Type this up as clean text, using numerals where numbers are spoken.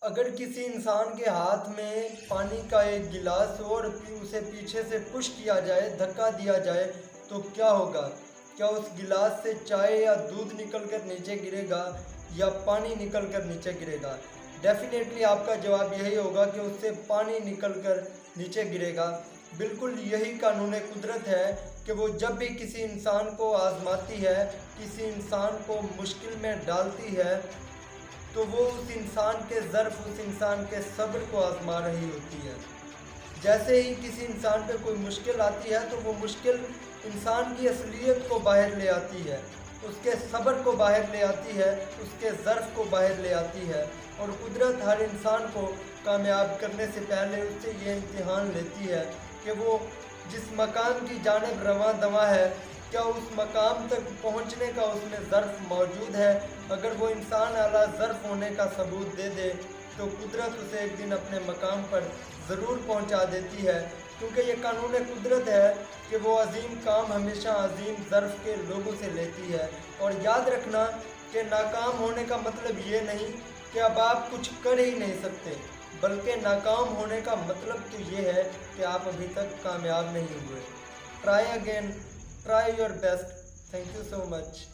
اگر کسی انسان کے ہاتھ میں پانی کا ایک گلاس ہو اور اسے پیچھے سے پش کیا جائے، دھکا دیا جائے تو کیا ہوگا؟ کیا اس گلاس سے چائے یا دودھ نکل کر نیچے گرے گا یا پانی نکل کر نیچے گرے گا؟ ڈیفینیٹلی آپ کا جواب یہی ہوگا کہ اس سے پانی نکل کر نیچے گرے گا۔ بالکل یہی قانون قدرت ہے کہ وہ جب بھی کسی انسان کو آزماتی ہے، کسی انسان کو مشکل میں ڈالتی ہے، تو وہ اس انسان کے ظرف، اس انسان کے صبر کو آزما رہی ہوتی ہے۔ جیسے ہی کسی انسان پہ کوئی مشکل آتی ہے تو وہ مشکل انسان کی اصلیت کو باہر لے آتی ہے، اس کے صبر کو باہر لے آتی ہے، اس کے ظرف کو باہر لے آتی ہے، اور قدرت ہر انسان کو کامیاب کرنے سے پہلے اس سے یہ امتحان لیتی ہے کہ وہ جس مقام کی جانب رواں دواں ہے، کیا اس مقام تک پہنچنے کا اس میں ظرف موجود ہے؟ اگر وہ انسان اعلیٰ ظرف ہونے کا ثبوت دے دے تو قدرت اسے ایک دن اپنے مقام پر ضرور پہنچا دیتی ہے، کیونکہ یہ قانون قدرت ہے کہ وہ عظیم کام ہمیشہ عظیم ظرف کے لوگوں سے لیتی ہے۔ اور یاد رکھنا کہ ناکام ہونے کا مطلب یہ نہیں کہ اب آپ کچھ کر ہی نہیں سکتے، بلکہ ناکام ہونے کا مطلب تو یہ ہے کہ آپ ابھی تک کامیاب نہیں ہوئے۔ Try again, try your best. Thank you so much.